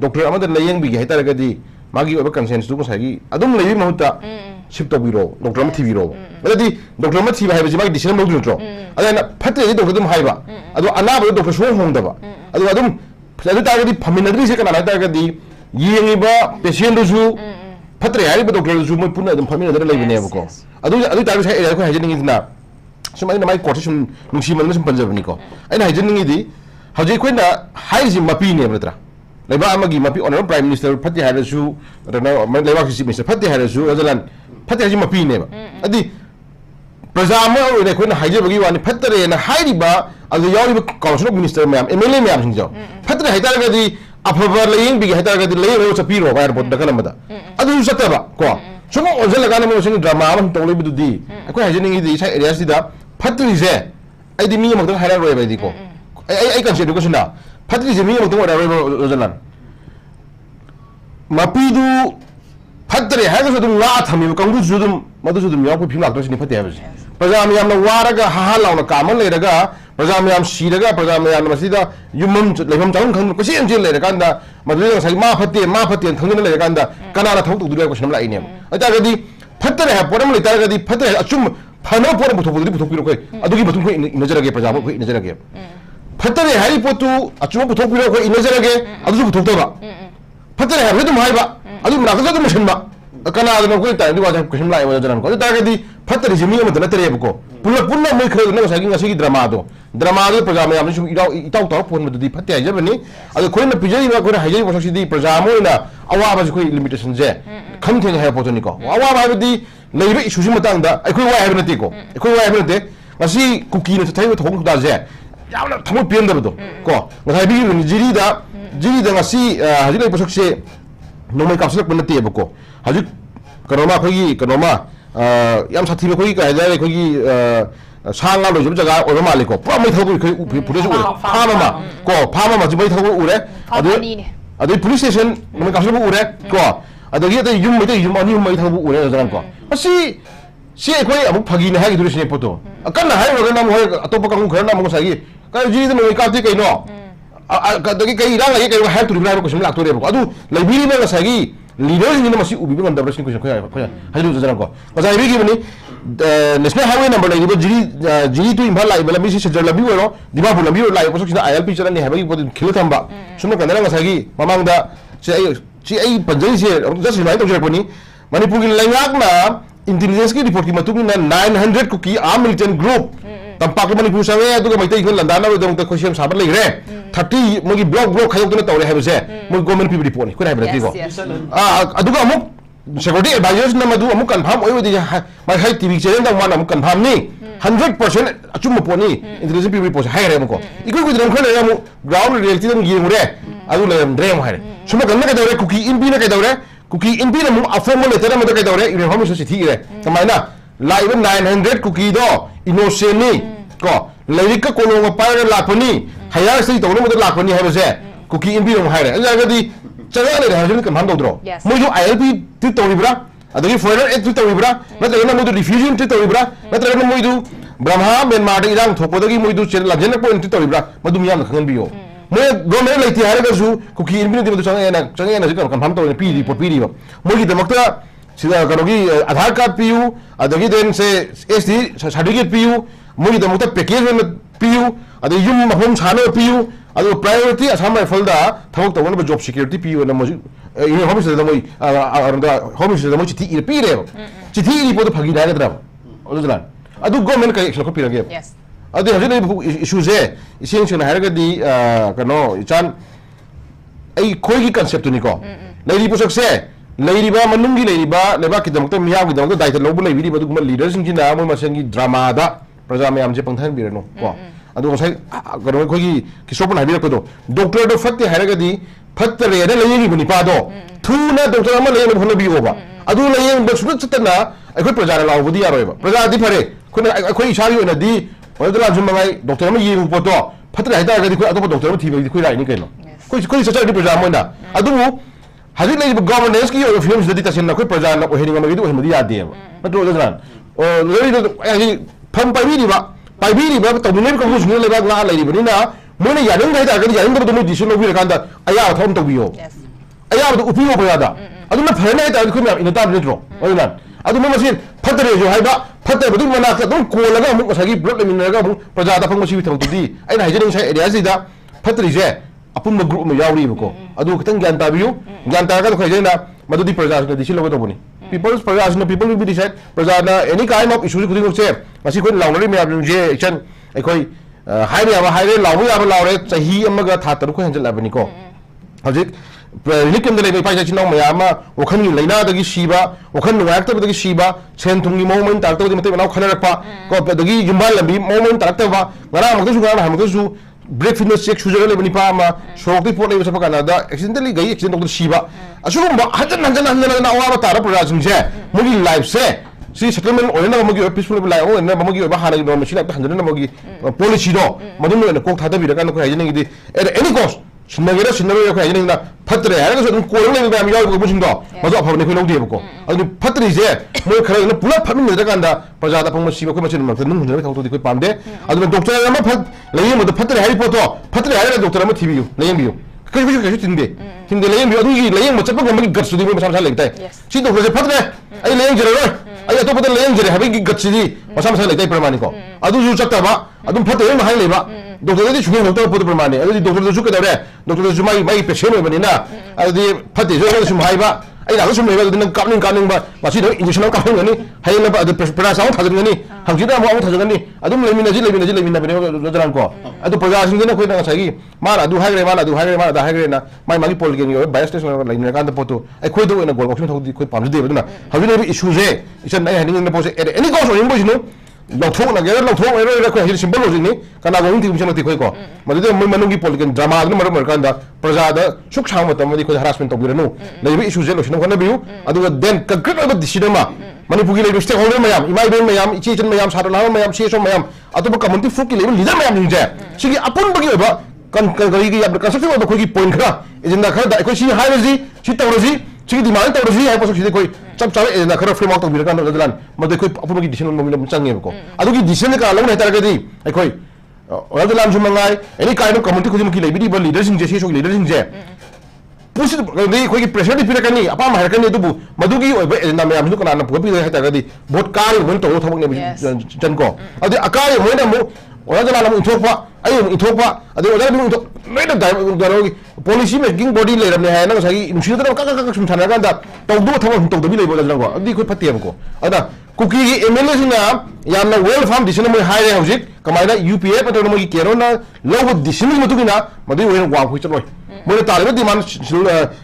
A: डॉक्टर अमदा लेयंबिगे हाइतारगदि मागी ओबा कंसेंस दु सागी अदुम लेबि महुता शिफ्ट तोबिरो डॉक्टर अम थिबिरो अदि डॉक्टर अम थिबा हाइबा जिमागी डिसीजन लौदु नत्रो अदना फत्रे दि डॉक्टर दुम हाइबा अदु अनाबा डॉक्टर सो होंदबा अदु अदुम अदु तारगदि फमिनद्रि से कना हाइतारगदि येंगिबा पेशेंट दुसु फत्रे हाइबा डॉक्टर दुसु मोय पुना दुम फमिनद्रि लेबिनेबको अदु तारगदि साइ एरिया को हाइजनिंगिना सुम अइना माइ कोर्ट सुम नुसिमन सुम पंजाबनिको अइना हाइजनिंगिदि हजि कोइना हाइजि मपी ने ब्रदरा लेबा अमगी मपी ऑनर प्राइम मिनिस्टर फत्ते हाइरसु रना लेबा चीफ मिनिस्टर फत्ते हाइरसु रजलान फत्ते हाइजि मपी ने अदि प्रजा म ओइना कोइना हाइजबगी वानि फत्तरे ना हाइरिबा अदु यावरिबा काउंसिल ऑफ मिनिस्टर मैम एमएलए मैम सिंजो फत्तरे हाइतारगदि अफबा लेयिंग बिगे हाइतारगदि लेयरो चपीरो एयरपोर्ट दकनमदा अदु सतबा को सुम ओजलगाना मोसिन ड्रामा हम तोलेबदुदी अखोय हाइजनिंगिदि साइ एरिया सिदा फत्तरिजे आइदि मी मगदं हाइरा रोय बाइदि को आई कंसेप्ट को सुना फत्तरिजे मी मगदं ओरा रोय ओजलान मपीदु फत्तरे हाइगसु दुम ला थमिबो कंगुसु दुम मदुसु दुम याव फिम लाक्तोसिनि फत्ते हाइबसि प्रजा मैम वारगा हाहा लाउना काम लेरगा प्रजा मैम सीरगा प्रजा मैम मसीदा युमम लेफम चाउन खंग कुसी अंजे लेरकांदा मदुले सै मा फते खंगना लेरकांदा कनाना थौ तुदुरे क्वेश्चन लाइने अतागदी फतरे है पोरम लेतागदी फतरे अचुम फनो पोर बुथोबुदी बुथोपिरो कोई अदुगी बुथुम को नजरगे प्रजा को नजरगे फतरे हारी पोतु अचुम बुथोपिरो को नजरगे अदुसु बुथोतबा फतरे है तुम हाइबा अदु नागजा तुम मशनबा कनादनो कोई ताई दुवा क्वेश्चन लाइ वजन जरन को तागदी फतरे जिमी म दनतरे बको पुन्ना मै खरे न सगी ngasi ड्रामा दो प्रजा मैम सु इताउ ताउ फोन मदुदी फते हाइजबनी अदु कोइन पिजई बा कोइन हाइजई बसक्सिदी प्रजा मोइना अवाबा कोइ लिमिटेशन जे खम थेन है पोतनिको अवाबा हाइबदी लेबे इशुजि मतंगदा अखोइ वाइ हाइब नतिको अखोइ वाइ हाइब नते ngasi कुकी न थाइबो थोंग दा जे यावना थमो पेंदबदो को ngasi बि जिरीदा ngasi हाजि लेबो बसक्से नोमै कापसलक नते बको हाजि करोमा खोगी करोमा याम साथी में कोई कह जाए कोई सांगा लो जब जगह और माले को पूरा मैं थोड़ा कोई पुलिस उरे फार्म में जब मैं थोड़ा उरे अदे पुलिस स्टेशन में काफी लोग उरे को अदे ये यूम अनि मैं थोड़ा उरे जरान को सी कोई अब फगी ने है कि दूसरे ने पोतो कन्ना है वगैरह नाम हो अतोप का घर नाम को सही कई जी में काफी कई नो अदे कई रांग ये कई है तुरी ना को लाग तो रे को अदु लाइब्रेरी में सही लीडर इन मसी उबी बन दबरसिन क्वेश्चन खोया हाइलु जजन को गजाय बि गिबनी नेशनल हाईवे नंबर लाइबो जिरी टू इम्फाल लाइबो लमी से सजर लबी ओरो दिमापुर लबी ओरो लाइबो सकिना आईएलपी चलनी हाबगी पोद खिल थंबा सुनो कनरा गसागी ममांगदा चे आई पंजई से जस्ट रिमाइंड तोजरपनी मणिपुर की लैंगाकना इंटेलिजेंस की रिपोर्ट की मतुकिना 900 कुकी आर्म मिलिटेंट ग्रुप तंपाक मणिपुर संगे अदुगा मैतै इखन लंदाना रो दंग खोसियम साबत लेरे 30 मोगी ब्लॉक खायोतना तौरे हाबसे मो गवर्नमेंट पी रिपोर्ट कोइ हाबरे तिगो अदुगा अमुक सिक्योरिटी एडवाइजर्स न मधु अमुक कंफर्म ओइबदि माय हाई टीवी चैनल दा मान अमुक कंफर्म नि 100% अचुम पोनी इंटेलिजेंस पी रिपोर्ट हाय रे मको इको गुदरम खले अमु ग्राउंड रियलिटी दम येमुरे अदु ले ड्रेम हाय सुम गन्ना के दौरे कुकी इनपी न के दौरे कुकी इनपी न मु अफॉर्मल लेटर म के दौरे इने हम सिथि रे कमाइना लाइव 900 कुकी दो इनोसेंट नि को लैरिक का कोलोंग पायर लापनी हायर से तौनो मद लापनी हाबसे कुकी इनपी न हाय रे अजागदी चगा ले हाजन कम हम दौद्रो मु जो आईएलपी ति तौरिब्रा अदगी फॉरेनर एक्ट तौरिब्रा नत्रगना मु रिफ्यूजन ति तौरिब्रा नत्रगना मु ब्रह्मा म्यांमार दे इरांग थोपदगी मु चेन लाजन पॉइंट तौरिब्रा मदु मियाम खंगन बियो मु गवर्नमेंट लेति हारगसु कुकी इनपी दि मदु चंगेना कन्फर्म तौने पी रिपोर्ट पी रिबो मुगी दमक्ता सिदा करोगी आधार कार्ड पियू अदगी देन से एसडी सर्टिफिकेट पियू मुगी दमक्ता पैकेज में पियू अदे युम मफम छानो पियू अदो प्रायोरिटी असम राइफल दा थवक तवन जॉब सिक्योरिटी पियू न मजु इन होम मिनिस्टर दमोई होम मिनिस्टर दमोई चिठी इ पी रे चिठी इ पोद फगी दागद्रा अदुजला अदु गवर्नमेंट का एक्शन को पिरगे यस अदे हजने इशू जे इसिंग सुना हारगदी कनो इचान आई खोई की कांसेप्ट नि को लेरी पुसक से लेरीबा मनुंगी लेरीबा लेबा की दमक मिया की दमक दायित्व लोब लेबी बदुगम लीडर सिंग जिना मोय मसेंगी ड्रामा दा प्रजा में आमजे पंथान बिरनो को अदु गसाई कनो खोगी किसोपन हाबिर को डॉक्टर दो फत्ते हारगदी फत्तरे ने लेयेंगी बनि पादो थुना डॉक्टर अमा लेयेंग फन बियोबा अदु लेयेंग बसुन चतना अखोय प्रजा लावबदी यारोयबा प्रजा दि फरे खुना अखोय इसारी ओना दि ओदला जुमबाई डॉक्टर अमा येंग पोतो फत्तरे हाइदा गदी खोय अतोप डॉक्टर अमा थिबे खोय राइनि कैनो खोय सचर दि प्रजा मोना अदु हजिक लेब गवर्नेंस की फिल्म्स दि तसिन नखोय प्रजा न ओहेनिंग मगि ओहेमदि यादे नत्रो जजरान ओ लेरि फम पाइबिरिबा तमिनेब को सुने लेबा ला लेरिबनिना मोने यादंग हाइदा गदि यादंग दो डिसिजन लौबि रकांदा अया थम तबियो अया दो उपियो बयादा अदुना फरने हाइदा खुम इनता नत्रो ओइना अदु मसिन फतरे जो हाइबा फतरे बदु मना का दम कोलगा मु सगी ब्लड लेमिनरगा मु प्रजा दा फंगसी थौतुदी आइना हाइजनिंग साइ एरिया सिदा फतरे जे अपुम ग्रुप में यावरीबको अदु खतंग ज्ञान ताबियो ज्ञान तागा तो खैजेना मदुदी प्रजा का डिसिजन लोगो तबनी पीपल्स प्रजा पीपल विल बी डिसाइड प्रजा ना एनी काइंड ऑफ इशू खुदिंग से मसी कोइ लाउनरी में आबन जे एक्शन एकोइ हाइरे आबा हाइरे लाउ याबा लाउरे चही अमगा था तरु को हंजल लाबनी को हजिक रिकम दले पाइ जाचिनो मयामा वखन लेना दगी शिबा वखन नुवाक्त दगी शिबा सेन थुंगी मोमेंट तारत दगी मते बनाव खनरपा को दगी जुम्बा लंबी मोमेंट तारतबा ngara मगसु ngara हमगसु ब्रेक फिटनेस चेक सुजर लेबनी पामा सोकति पोट लेबस पकानादा एक्सीडेंटली गई एक्सीडेंट तो शिबा असुगुम हजन अवाबा तारा प्रजासिंग से मुगी लाइफ से सी सेटलमेंट ओइना मगी पीसफुल लाइफ ओइना मगी बा हाना नो मसिना हजन मगी पॉलिसी दो मदुन कोक थादा बिरका नो हाइजन गिदि at any cost 신나게라 신나게 그 아니나 파트레 알아서 좀 꼬르는 거 아니야 이거 무슨 거 맞아 아파네 그 롱디 해보고 아니 파트레 이제 뭐 그런 불러 파면 내려간다 버자다 방문 씨고 그 맞는 거 듣는 분들 당도도 그 밤데 아니면 독자 한번 레이먼 파트레 해리포터 파트레 알아서 독자 한번 TV 레이먼 비유 그게 그게 진데 근데 레이먼 비유 어디 레이먼 뭐 잡고 뭐 gat수디 뭐 삼삼 살래 시도 그래서 파트레 아니 레이먼 저러 아니 또 보다 레이먼 저래 하비 gat수디 뭐 삼삼 살래 프라마니고 아주 주작다 봐 아주 파트레 뭐 할래 봐 dokter juga dokter pada permane, ada dokter itu juga dah deh, dokter itu cuma mai pasien ni mana, ada di pati juga ada cuma hai ba, ada semua itu dengan kaning ba, masih ada injection kaning ni, hai lepas ada perasaan thazar ni, hang kita mau thazar ni, ada lebih naji jalan ko, ada perasaan sini nak kau nak sagi, mana ada hai gre na, mai magi pol gini, bias test nak lain nak anda foto, kau itu nak gol, kau tu kau pamju deh betul na, hari ni isu je, isu ni hari ni nak pose, ini kau soal ini boleh Lautong na gaya lautong era ko hil simbol ni kana go inti bisama ti khoi ko madide moi manungi political drama nu mar kanda prajada suk chang matam di ko harassment to biranu leibi issue je lo sino khona biu adu then concrete ba disidama manipugi leibi stakeholder mayam imai ben mayam ichi chen mayam sarana mayam sheso mayam atu ba community folk ki leibi leader mayam ni je sigi apun bagi ba kan gari gi ab construction ba ko gi point kha agenda kha da ko si hierarchy si technology sigi demand technology hai pa so si koi chap chap na khara framework to birkan do dalan madai koi apun bagi decision mo chang ko adu gi decision ka lo na tar ga di ai koi oral dalam jumangai any kind of community ko ki leibi di ba leader sing je si so leader sing je pusi di koi gi pressure di pirakani apa ma harkani du madu gi oi ba na me am du kana na pu bi ha tar ga di bot kar mon to thobok ne jan ko adu akai mo na mo oral dalam mo thokpa ai mo thokpa adu oral mo thok mai da da policy making body le ramne hai na sagi nusi da ka sum thana ga da to du thobok to bi le bo da ko adi koi phatte ko ada kuki gi MLA sina yamna well farm decision mo hai re hojik kamaina UPA pato mo gi kero na low decision mo tugina madu wen wa khu chaloi mo taliba demand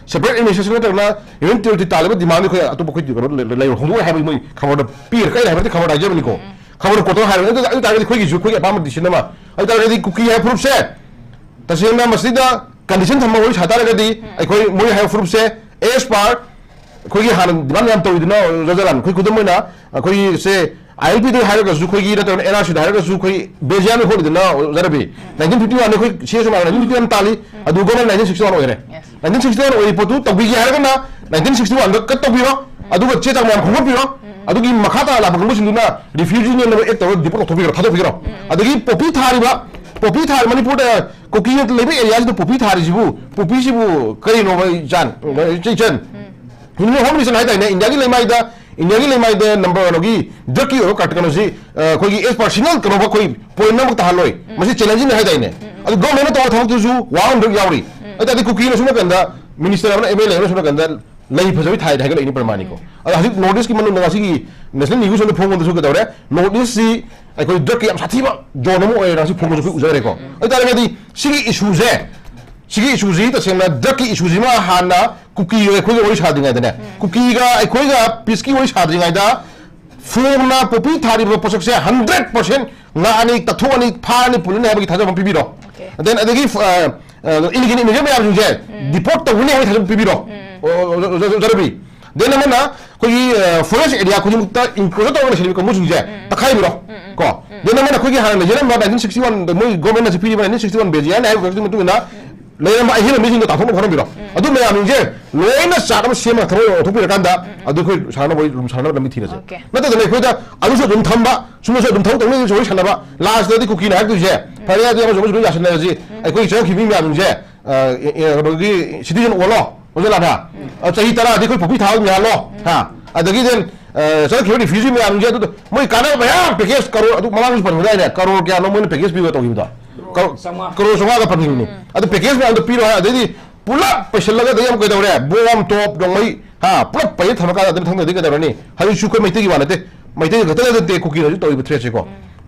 A: separate initiative na even to taliba demand ko atu ko ji le hondu hai mo khamor da pir kai hai khamor da jebni ko khamor ko to hai da ta ko gi ju ko ba mo decision ma ai ta di kuki hai proof se ta se na masida condition thamma ho chata ra di ai ko mo hai proof se as par कोई हाल दिमाग में हम तो इतना रज़ारान कोई कुछ में ना कोई से ILP तो हायर का सुखोई की रहता है NRC हायर का सुखोई बेजियान में खोल देना ज़रा भी 1951 ने कोई शेष में 1951 ताली अदुगो में 1961 हो गए 1961 वही पोतु तब भी हायर का ना 1961 का कट तो भी हो अदुगो चेता में हम खोल भी हो अदुगी मखाता लाभ को मुझे ना रिफ्यूजी ने एक तो डिपोट तो भी रहा था तो भी रहा अदुगी पोपी थारी बा पोपी थारी मणिपुर कोकी ने लेबे एरिया से तो पोपी थारी जिबू पोपी जिबू कई नो भाई जान चेचन इनमें होम मिशन है ताइने इंडिया की लेमाई दा नंबर 1 की जकी और कटकनो सी कोई की एस पर्सनल कनो कोई पॉइंट नंबर तालोय मसी चैलेंजिंग है ताइने अदु गवर्नमेंट तो थोक तुजु वाउन दो यावरी अदा दी कुकी ने सुना कंदा मिनिस्टर अपना एमएलए ने सुना कंदा लई फजबी थाई थाई लई प्रमाणिक को अदा हजि नोटिस की मनु नगासी की नेशनल न्यूज ने फोंग दसु कदवरे नोटिस सी कोई जकी हम साथी बा जोनमो ओय रासी फोंग दसु उजरे को अदा दी सिगी इशू जे सिगी इशू जी तसेंना जकी इशू जी मा हाना कुकी कोई वही शादी गाय दने कुकी का कोई का पिसकी वही शादी गाय दा फोमना पोपी थारी पोसक से 100% ngaani tathoni phani pulne habagi thaja pam pibiro then adagi iligini image me am je deport to hune thaja pibiro jarabi then amana koi forest area ko mukta include to wala ko musu je takhai biro ko then amana koi hanan je na 1961 moi government na pibiro 1961 bejian ai ko tu na लेकिन मैं हिल missing तो ताफों में खरम बिरो अदु मैं आमिंजे लोइना सारम सेमा thorough थोपि रकांदा अदु खोइ सारना बोइ सारना लमी थिनसे नते दने खोइदा अदु सो दुम थम्बा सुनो सो दुम थौ तंग जोइ सानबा लास्ट दि कुकी ना हाकु जे फरिया जे जो जो यासन जे ai खोइ जे खिबि मी आमिंजे बगी सिटिजन ओलो ओजला था चही तरा दि खोइ पपि थाउ यालो हा अदगी देन सर खिबि रिफ्यूजी मी आमिंजे अदु moi काना भया पैकेज करो अदु ममांग पर हुदा ने करो क्या नो मोन पैकेज बिबो तो हिबदा करो समा का पनी अदु पैकेज में अदु पीरो है अदि पुला पैसा लगा दयम कोइ दौरे बोम टॉप दंगै हा पुला पै थमका अदु थंग दि गदरनी हरि सुको मैते की वानते मैते गतले दते कुकी रजु तो थ्रेस को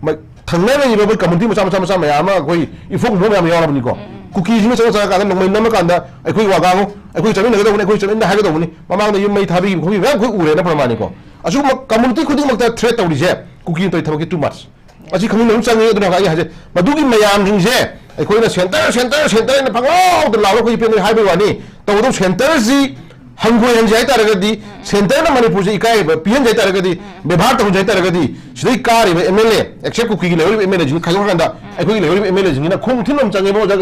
A: मै थंगने में इबो कम्युनिटी मचा मयाम कोइ इफोक नो मयाम यावरबनी को कुकी जिमे चगा का नंगमै नम कांदा अखोइ वागांगो अखोइ चमिन गदौनी अखोइ चमिन हागदौनी ममांग द युमै थाबी खोइ वे खोइ उरे न प्रमाणि को असु कम्युनिटी खुदिं मक्ता थ्रेट तौरी जे कुकी तो थबकी टू मच असी खमिन नम चंगे दना हाय हाजे मदुगी मयाम जिंजे अखोइना सेंटर ने फंगो द लालो कोइ पेन हाइबे वानी तो दो सेंटर जी हंगो हन जाय तारगदी सेंटर ना मणिपुर से इकाय पीएन जाय तारगदी व्यवहार तो जाय तारगदी सिदि कारी MLA except Kuki level MLA जिन खायो गंदा अखोइ लेवल एमएलए जिन ना खोंग थिनम चंगे बो जग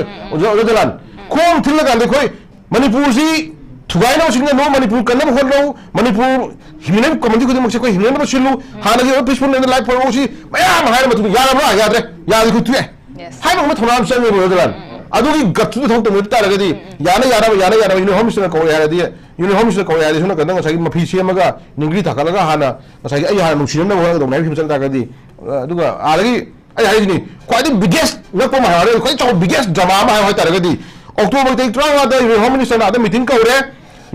A: जलान खोम थिल गांदे कोई मणिपुर सी थुगाई ना सिंह नो मणिपुर कन्नम होल रो मणिपुर हिमने कमंदी खुद मक्से कोई हिमने में सिलु हाना के पीसफुल ने लाइफ फॉर सी मयाम हाय मत यादरा यादरे याद खुद तुए हाय मत थोना हम संग रो दलान अदुगी गत्तु थोक तो मुता रगदी याना याना यूनि होम मिनिस्टर को यारदी यूनि होम मिनिस्टर को यारदी सुना कदंग सगी मफी सेमगा निंगरी थाखलगा हाना सगी आई हाना नुसिरम ना होगा दोनाय फिम चलता गदी अदुगा आलगी आई हाइनी क्वाइट बिगेस्ट नपो मा हारे क्वाइट चौ बिगेस्ट ड्रामा मा हाय तारगदी अक्टोबर 23 दा यूनि होम मिनिस्टर ना मीटिंग कौरे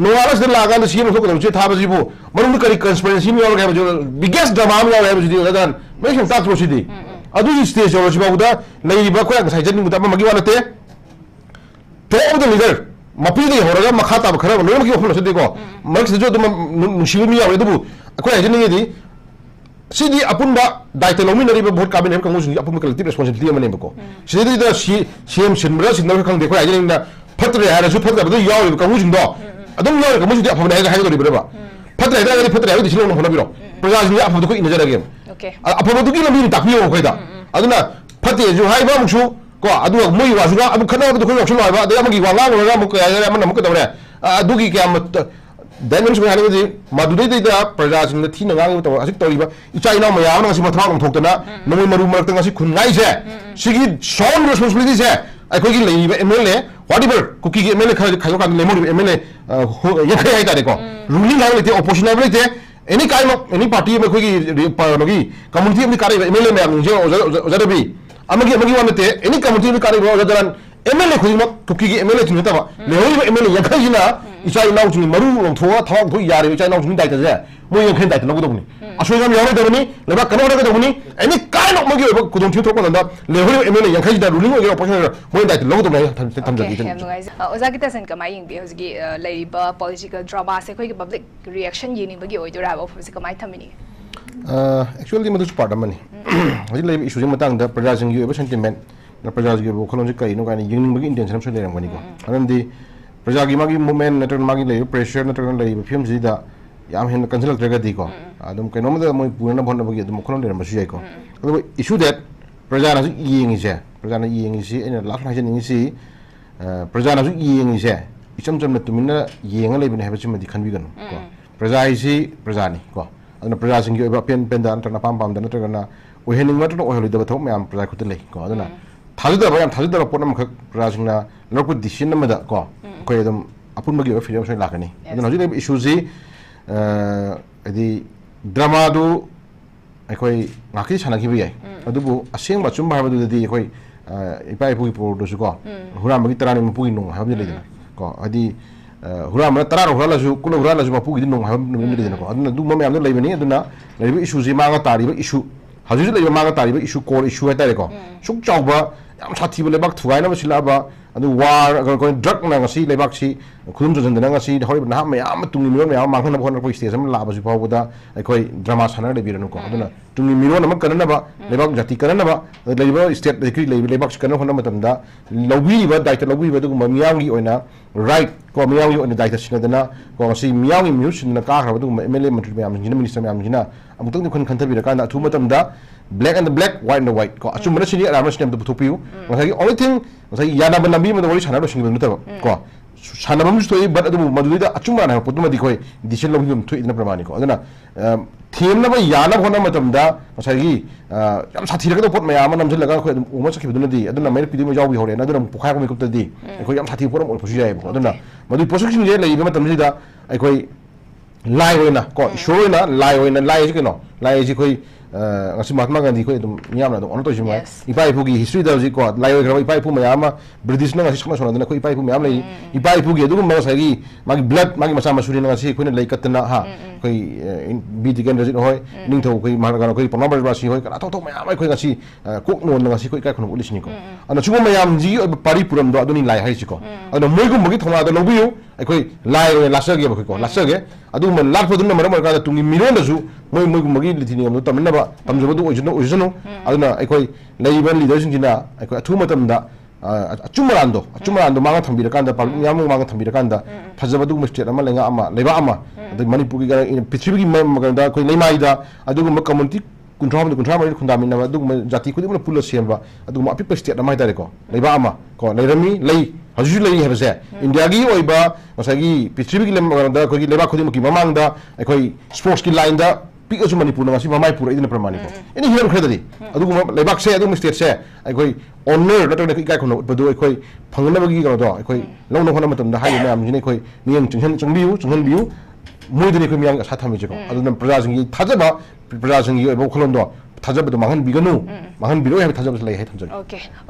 A: नोआलस लागा सीएम थोक थाबो मनुंग करी कंस्पिरेसी में यावगे जो बिगेस्ट ड्रामा में यावगे जो अदन मेशन ताक प्रोसीडी अदुगी स्टेज जो सिबाउदा लेइबा कोया गसाइ जनिंग बुदा मगी वानते टॉप द लीडर मपी दे होरगा मखा ताब खरा लोम की ओफन सदे को मक्स जो दम नुशिबि मी यावे दबु अखोय हजनिंग दी सिदी अपुनबा दायित्व लोमी नरिबा भोट काबिनेट कंगु सिंग अपुन कलेक्टिव रिस्पांसिबिलिटी अमने बको सिदी द सीएम सिनबरा सिनबरा खंग देखो हजनिंग ना फतरे हारसु फतरे बदु याव कंगु सिंग दो अदम याव कंगु सिंग अफने हाय दो रिबा फतरे दा फतरे हाय दिसिलो होना बिरो प्रजा सिंग अफदु को इनजरगे ओके अफदु की लमी तापियो खोयदा अदुना फते जो हायबा मुसु को अदु मोई वासुगा अबु खना अदु खोय ऑप्शन लाइबा दे अमगी वांगा वांगा मुक याय अमन मुक दवरे अदुगी के अम डायमेंशन हानि दी मदुदे दा प्रजा सिंग थी नगांग तो असिक तोरिबा इचा इना मयाम नसी मथरा लंथोक्तना नमोय मरु मरक्ता ngasi खुनगाई से सिगी सोन रिस्पांसिबिलिटी से अखोगी लेइबा एमएलए व्हाटएवर कुकी के एमएलए खायो का लेमो एमएलए यखै हाय तारे को रूलिंग हाय लेते ऑपोजिशन हाय लेते any kind of any party में कोई नगी कम्युनिटी में कार्य एमएलए में मुझे ओजरबी अमगी वानते एनी कम्युनिटी में कार्य ओजरन एमएलए खुदिमक कुकी के एमएलए थिनतबा लेहोइबा एमएलए यखैजिना इचा इनाउ जुनि मरु लंथोआ थाव थो यारे इचा इनाउ जुनि दायित्व जे मोय यखै दायित्व लगदबनि असोयगाम यावै दबनि लेबा कनो लगदबनि एनी काइंड ऑफ मगी ओबा कुदों थिउ थोको नंदा लेहोइबा एमएलए यखैजिदा रूलिंग ओगे ऑपोजिशन मोय दायित्व लगदबनि थमजगी
B: ओजा की तसन कमाई यंग बे होजगी लेरिबा पॉलिटिकल ड्रामा से कोई पब्लिक रिएक्शन येनिंग बगी ओइदोरा बा फोसे कमाई थमिनी
A: एक्चुअली मधुस पार्ट अमनि हजि लेब इशू जिंग मतंग द प्रजा जिंग योबा सेंटिमेंट न प्रजा जिंग बोखलों जि कइनो गानि यंग बगी इंटेंशन हम लेरंग बनि को अनंदी प्रजा की मागी मूवमेंट नटन मागी ले प्रेशर नटन ले फिल्म जिदा याम हेन कंसल ट्रेगदी को अदम कइनो मद मोय पुरना भन बगी दम खोलों लेरम बसु जाय को अदो इशू दैट प्रजा ना यंग से प्रजा ना यंग से एना लास्ट हाइजन यंग से प्रजा ना यंग से इचम चम न तुमिना यंग लेबने हेबा चिमदि खनबिगन को प्रजा इसी प्रजा नि को अदना प्रजा सिंग योबा पेन दा नटना पाम पाम दा नटना ओहेनिंग नटना ओहेलिदबा थोक मैम प्रजा खुद ले को अदना थाजुदबा याम थाजुदबा पोटम खक प्रजा सिंगना लरपु डिसिजन नमदा को कोई एकदम अपुन बगी फिल्म से लाकनी अदना हजि लेब इशू जी अदि ड्रामा दु अखोई ngaki sanaki bi yai adubu aseng ba chum ba ba dudi अखोई ipai pu pu do su ko huram bagi tarani mu pu nung ha bi le ko adi huram na tararo hala su kulo hurala su pu gi nung ha bi le ko aduna du ma yam le bani aduna le issue ji ma ga tari ba issue haju le ma ga tari ba issue core issue ha tare ko suk chau ba yam sathi ba le bak thuai na ba sila ba adu war ko drug na ngasi le bak si khudum jo jandana ngasi hori na ma yam tungi mi ma ma khana ba khona ko stage am la ba su pa da अखोई drama साना ले बिरनु को अदुना Tungi Miró नम करना बा लेबाक जाति करना बा लेबा स्टेट देखि लेबाक करना होना मतमदा लौबी बा दायित्व लौबी बा दुगु मियांगी ओइना राइट को मियांगी ओइना दायित्व सिनदना को ngasi मियांगी म्यूज सिनना का खरबा दुगु एमएलए मंत्री म्याम जिना मिनिस्टर म्याम जिना अमुतंग दुखन खनथबिरा काना अथु मतमदा black and the black white and the white ko achum mana sini aram sinem du thopiu ngasai only thing ngasai yana ban lambi ma wori sana ro sing nu ta ko sana bam stoi but adu madu da achum mana potu ma di khoi decision lo him thu idna pramani ko adana theme na ba yana hona matam da ngasai gi yam sathi ra ka pot ma ya ma nam jil laga khoi uma sakhi du na di adana mai pidu ma jaw bi hore na adana pukhai ko me kup ta di khoi yam sathi poram posu jai ko adana madu prosecution je lai ma tam ji da khoi lai hoina ko shoina lai hoina lai ji no lai ji khoi ngasi Mahatma Gandhi ko edum miyam na on to jima ipai pu gi history da ji ko lai oi gra ipai pu mayama British na ngasi sona sona na ko ipai pu miyam lai ipai pu gi edum ma sagi magi blood magi masa masuri na ngasi ko ne lai katna ha koi bi digan rajit hoi ning tho koi maharaga koi panabar ba si hoi kana tho tho mayam koi ngasi kok no na ngasi koi kai khonu ulis ni ko ana chugo mayam ji pari puram do aduni lai hai ji ko ana moi gu magi thona da lobiu koi lai lasage ba ko lasage adu ma lat phodun na maram ka da tungi miron da su moi gu magi litini am to tamna ba tamjabadu ojino aduna koi lai ban leader sing jina koi athu matam da achumrando manga thambira kanda pal yamu manga thambira kanda phajabadu state ama lenga ama leba ama adu manipur gi ga prithvi gi ma da koi leimai da adu community कुंट्रा कुंट्रा मरी खुंदामिन जाति खुद पुल same अपिप state हाईतारेको लेबा को Laramie हजू लेरी है India की पृथ्वी की लेबा खुद की ममांग स्पोर्ट्स की लाइन पीकसु मणिपुर ममाई पुरई प्रमाणिको इन हिरम खरदी लेबाक से स्टेट से ऑनर नत्र इकाई खुन उठबदु फंगनबगी लौन होना मैम मियं चंबियू चंहनबियू मोदी मियं आशा थमीजेको प्रजा थाजब प्रजा वखलों थाजब मांगन बिगनु मांगन बिरो है थाजब लई है थमजगे।